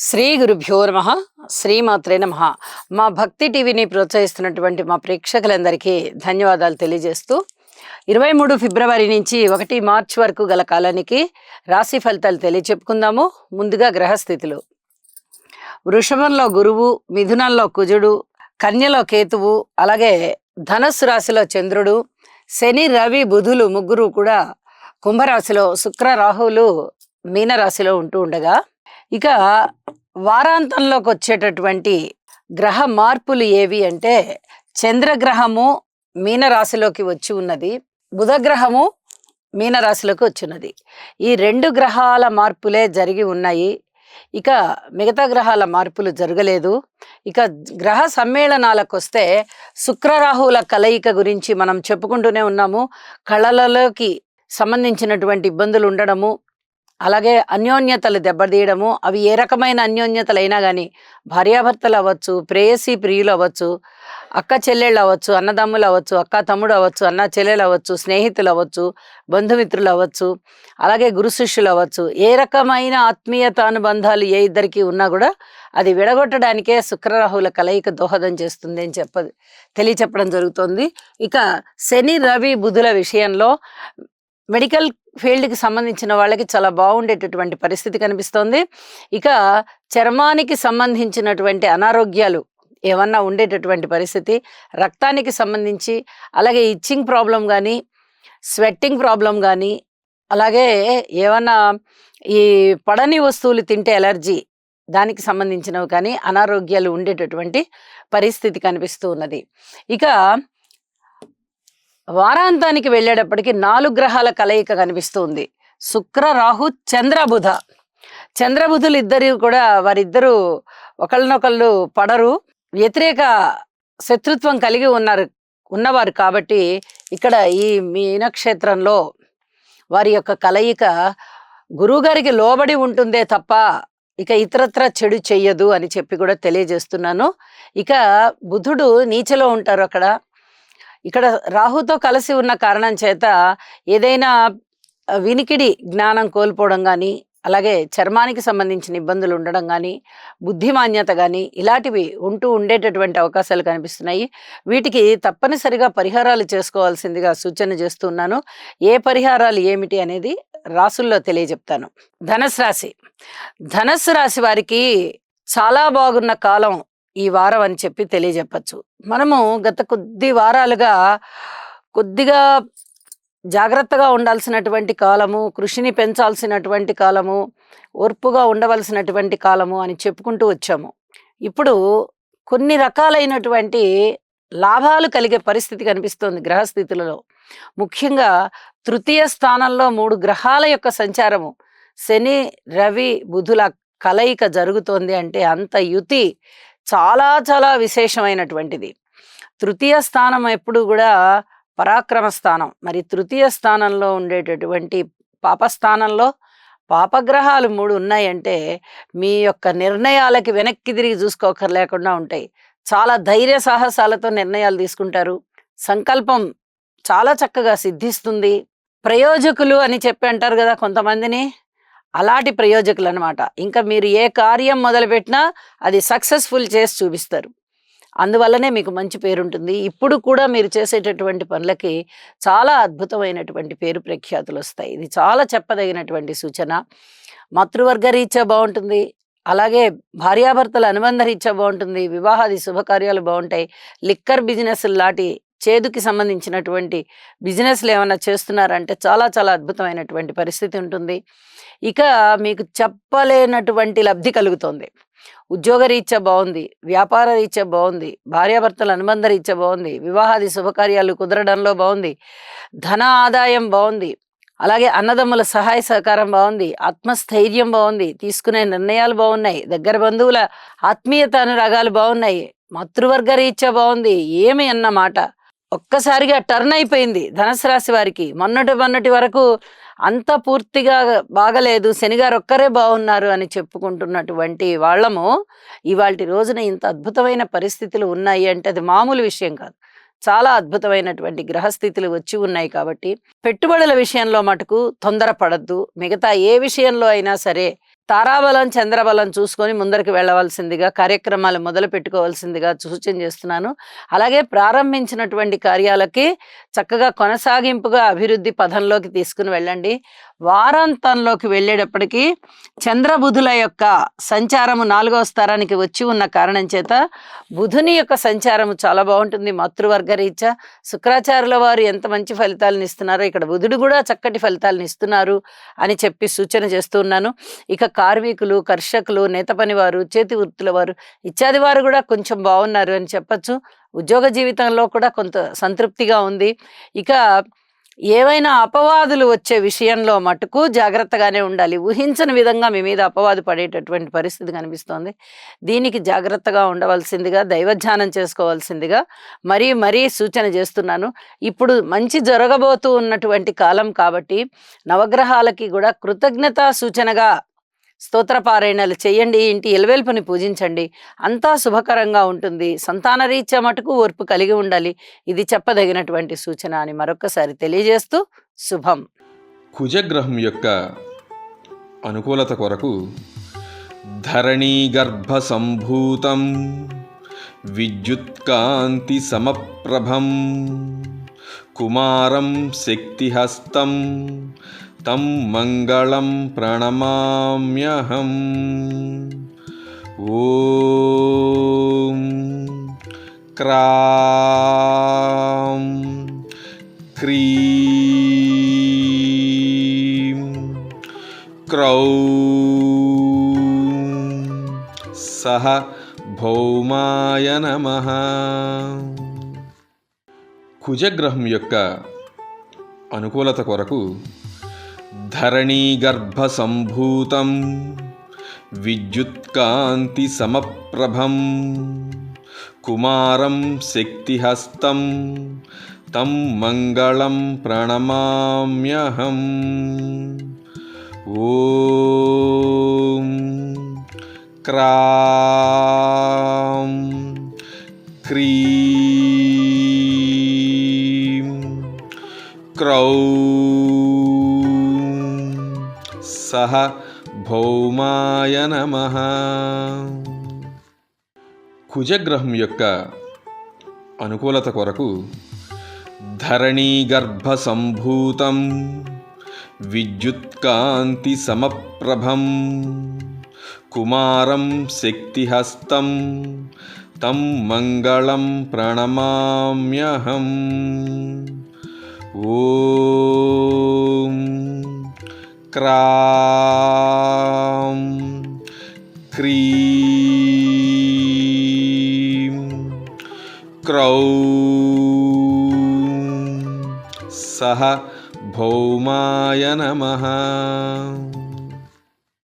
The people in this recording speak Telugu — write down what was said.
శ్రీ గురుభ్యో నమః. శ్రీమాత్రే నమః. మా భక్తి టీవీని ప్రోత్సహిస్తున్నటువంటి మా ప్రేక్షకులందరికీ ధన్యవాదాలు తెలియజేస్తూ 23 ఫిబ్రవరి నుంచి 1 మార్చి వరకు గల కాలానికి రాశి ఫలితాలు తెలియచెప్పుకుందాము. ముందుగా గ్రహస్థితులు. వృషభంలో గురువు, మిథునంలో కుజుడు, కన్యలో కేతువు, అలాగే ధనస్సు రాశిలో చంద్రుడు, శని రవి బుధులు ముగ్గురు కూడా కుంభరాశిలో, శుక్ర రాహువులు మీనరాశిలో ఉంటూ ఉండగా, ఇక వారాంతంలోకి వచ్చేటటువంటి గ్రహ మార్పులు ఏవి అంటే, చంద్రగ్రహము మీనరాశిలోకి వచ్చి ఉన్నది, బుధగ్రహము మీనరాశిలోకి వచ్చినది. ఈ 2 గ్రహాల మార్పులే జరిగి ఉన్నాయి. ఇక మిగతా గ్రహాల మార్పులు జరగలేదు. ఇక గ్రహ సమ్మేళనాలకు వస్తే శుక్రరాహువుల కలయిక గురించి మనం చెప్పుకుంటూనే ఉన్నాము. కళలలోకి సంబంధించినటువంటి ఇబ్బందులు ఉండడము, అలాగే అన్యోన్యతలు దెబ్బతీయడము. అవి ఏ రకమైన అన్యోన్యతలు అయినా కానీ, భార్యాభర్తలు అవ్వచ్చు, ప్రేయసీ ప్రియులు అవ్వచ్చు, అక్క చెల్లెళ్ళు అవ్వచ్చు, అన్నదమ్ములు అవ్వచ్చు, అక్క తమ్ముడు అవ్వచ్చు, అన్న చెల్లెలు అవ్వచ్చు, స్నేహితులు అవ్వచ్చు, బంధుమిత్రులు అవ్వచ్చు, అలాగే గురు శిష్యులు అవ్వచ్చు. ఏ రకమైన ఆత్మీయత అనుబంధాలు ఏ ఇద్దరికి ఉన్నా కూడా అది విడగొట్టడానికే శుక్రరాహువుల కలయిక దోహదం చేస్తుంది అని తెలియచెప్పడం జరుగుతుంది. ఇక శని రవి బుధుల విషయంలో మెడికల్ ఫీల్డ్కి సంబంధించిన వాళ్ళకి చాలా బాగుండేటటువంటి పరిస్థితి కనిపిస్తోంది. ఇక చర్మానికి సంబంధించినటువంటి అనారోగ్యాలు ఏమన్నా ఉండేటటువంటి పరిస్థితి, రక్తానికి సంబంధించి, అలాగే ఇచ్చింగ్ ప్రాబ్లం కానీ, స్వెట్టింగ్ ప్రాబ్లం కానీ, అలాగే ఏమన్నా ఈ పడని వస్తువులు తింటే ఎలర్జీ, దానికి సంబంధించినవి కానీ అనారోగ్యాలు ఉండేటటువంటి పరిస్థితి కనిపిస్తూ ఉన్నది. ఇక వారాంతానికి వెళ్ళేటప్పటికి 4 గ్రహాల కలయిక కనిపిస్తుంది. శుక్ర రాహు చంద్రబుధ. చంద్రబుధులు ఇద్దరు కూడా, వారిద్దరూ ఒకళ్ళనొకళ్ళు పడరు, వ్యతిరేక శత్రుత్వం కలిగి ఉన్నవారు కాబట్టి ఇక్కడ ఈ మీనక్షేత్రంలో వారి యొక్క కలయిక గురువుగారికి లోబడి ఉంటుందే తప్ప ఇక ఇతరత్ర చెడు చెయ్యదు అని చెప్పి కూడా తెలియజేస్తున్నాను. ఇక బుధుడు నీచలో ఉంటారు అక్కడ. ఇక్కడ రాహుతో కలిసి ఉన్న కారణం చేత ఏదైనా వినికిడి జ్ఞానం కోల్పోవడం కానీ, అలాగే చర్మానికి సంబంధించిన ఇబ్బందులు ఉండడం కానీ, బుద్ధిమాన్యత కానీ, ఇలాంటివి ఉండేటటువంటి అవకాశాలు కనిపిస్తున్నాయి. వీటికి తప్పనిసరిగా పరిహారాలు చేసుకోవాల్సిందిగా సూచన చేస్తున్నాను. ఏ పరిహారాలు ఏమిటి అనేది రాసుల్లో తెలియజెప్తాను. ధనుస్సు రాశి. ధనుస్సు రాశి వారికి చాలా బాగున్న కాలం ఈ వారం అని చెప్పి తెలియజెప్పచ్చు. మనము గత కొద్ది వారాలుగా కొద్దిగా జాగ్రత్తగా ఉండాల్సినటువంటి కాలము, కృషిని పెంచాల్సినటువంటి కాలము, ఓర్పుగా ఉండవలసినటువంటి కాలము అని చెప్పుకుంటూ వచ్చాము. ఇప్పుడు కొన్ని రకాలైనటువంటి లాభాలు కలిగే పరిస్థితి కనిపిస్తోంది గ్రహస్థితులలో. ముఖ్యంగా తృతీయ స్థానంలో 3 గ్రహాల యొక్క సంచారము, శని రవి బుధుల కలయిక జరుగుతోంది అంటే అంత యుతి చాలా చాలా విశేషమైనటువంటిది. తృతీయ స్థానం ఎప్పుడు కూడా పరాక్రమ స్థానం. మరి తృతీయ స్థానంలో ఉండేటటువంటి పాపస్థానంలో పాపగ్రహాలు 3 ఉన్నాయంటే మీ యొక్క నిర్ణయాలకి వెనక్కి తిరిగి చూసుకోకర్లేకుండా ఉంటాయి. చాలా ధైర్య సాహసాలతో నిర్ణయాలు తీసుకుంటారు. సంకల్పం చాలా చక్కగా సిద్ధిస్తుంది. ప్రయోజకులు అని చెప్పి అంటారు కదా కొంతమందిని, అలాంటి ప్రయోజకులు అనమాట. ఇంకా మీరు ఏ కార్యం మొదలుపెట్టినా అది సక్సెస్ఫుల్ చేసి చూపిస్తారు. అందువల్లనే మీకు మంచి పేరుంటుంది. ఇప్పుడు కూడా మీరు చేసేటటువంటి పనులకి చాలా అద్భుతమైనటువంటి పేరు ప్రఖ్యాతులు వస్తాయి. ఇది చాలా చెప్పదగినటువంటి సూచన. మాతృవర్గ రీత్యా బాగుంటుంది, అలాగే భార్యాభర్తల అనుబంధ రీత్యా బాగుంటుంది, వివాహాది శుభకార్యాలు బాగుంటాయి. లిక్కర్ బిజినెస్ లాంటి చేదుకి సంబంధించినటువంటి బిజినెస్లు ఏమైనా చేస్తున్నారంటే చాలా చాలా అద్భుతమైనటువంటి పరిస్థితి ఉంటుంది. ఇక మీకు చెప్పలేనటువంటి లబ్ధి కలుగుతుంది. ఉద్యోగ రీత్యా బాగుంది, వ్యాపార రీత్యా బాగుంది, భార్యాభర్తల అనుబంధ రీత్యా బాగుంది, వివాహాది శుభకార్యాలు కుదరడంలో బాగుంది, ధన ఆదాయం బాగుంది, అలాగే అన్నదమ్ముల సహాయ సహకారం బాగుంది, ఆత్మస్థైర్యం బాగుంది, తీసుకునే నిర్ణయాలు బాగున్నాయి, దగ్గర బంధువుల ఆత్మీయత అనురాగాలు బాగున్నాయి, మాతృవర్గ రీత్యా బాగుంది. ఏమి అన్నమాట ఒక్కసారిగా టర్న్ అయిపోయింది ధనుసు రాశి వారికి. మొన్నటి వరకు అంత పూర్తిగా బాగలేదు, శనిగారు ఒక్కరే బాగున్నారు అని చెప్పుకుంటున్నటువంటి వాళ్ళము ఇవాల్టి రోజున ఇంత అద్భుతమైన పరిస్థితులు ఉన్నాయి అంటే అది మామూలు విషయం కాదు. చాలా అద్భుతమైనటువంటి గ్రహస్థితులు వచ్చి ఉన్నాయి కాబట్టి పెట్టుబడుల విషయంలో మటుకు తొందరపడద్దు. మిగతా ఏ విషయంలో అయినా సరే తారాబలం చంద్రబలం చూసుకొని ముందరికి వెళ్ళవలసిందిగా, కార్యక్రమాలు మొదలు పెట్టుకోవాల్సిందిగా సూచన చేస్తున్నాను. అలాగే ప్రారంభించినటువంటి కార్యాలకి చక్కగా కొనసాగింపుగా అభివృద్ధి పథంలోకి తీసుకుని వెళ్ళండి. వారాంతంలోకి వెళ్ళేటప్పటికీ చంద్రబుధుల యొక్క సంచారము 4వ స్థానానికి వచ్చి ఉన్న కారణం చేత బుధుని యొక్క సంచారము చాలా బాగుంటుంది. మాతృవర్గ రీత్యా శుక్రాచార్యుల వారు ఎంత మంచి ఫలితాలను ఇస్తున్నారో ఇక్కడ బుధుడు కూడా చక్కటి ఫలితాలను ఇస్తున్నారు అని చెప్పి సూచన చేస్తున్నాను. ఇక కార్మికులు, కర్షకులు, నేత పని వారు, చేతి వృత్తుల వారు ఇత్యాది వారు కూడా కొంచెం బాగున్నారు అని చెప్పచ్చు. ఉద్యోగ జీవితంలో కూడా కొంత సంతృప్తిగా ఉంది. ఇక ఏవైనా అపవాదులు వచ్చే విషయంలో మటుకు జాగ్రత్తగానే ఉండాలి. ఊహించని విధంగా మీ మీద అపవాదు పడేటటువంటి పరిస్థితి కనిపిస్తోంది. దీనికి జాగ్రత్తగా ఉండవలసిందిగా, దైవధ్యానం చేసుకోవాల్సిందిగా మరీ సూచన చేస్తున్నాను. ఇప్పుడు మంచి జరగబోతూ ఉన్నటువంటి కాలం కాబట్టి నవగ్రహాలకి కూడా కృతజ్ఞతా సూచనగా స్తోత్రపారాయణలు చేయండి. ఇంటి ఎలవేల్పుని పూజించండి. అంతా శుభకరంగా ఉంటుంది. సంతాన రీత్యా మటుకు ఓర్పు కలిగి ఉండాలి. ఇది చెప్పదగినటువంటి సూచన అని మరొకసారి తెలియజేస్తూ శుభం. కుజగ్రహం యొక్క అనుకూలత కొరకు ధరణీ గర్భ సంభూతం విద్యుత్కాంతి సమప్రభం కుమారం శక్తిహస్తం తం మంగళం ప్రణమామ్యహం. ఓం క్రాం క్రీం క్రౌం సహ భౌమాయ నమః. కుజగ్రహం యొక్క అనుకూలత కొరకు ధరణీ గర్భ సంభూతం విద్యుత్కాంతి సమప్రభం కుమారం శక్తిహస్తం తం మంగళం ప్రణమామ్యహం. ఓం క్రాం క్రీం క్రౌం సహ భౌమాయ నమః. కుజగ్రహం యొక్క అనుకూలత కొరకు ధరణీ గర్భ సంభూతం విద్యుత్కాంతి సమప్రభం కుమారం శక్తిహస్తం తం మంగళం ప్రణమామ్యహం. ఓం క్రాం క్రీం క్రౌం సహ భౌమాయ నమః.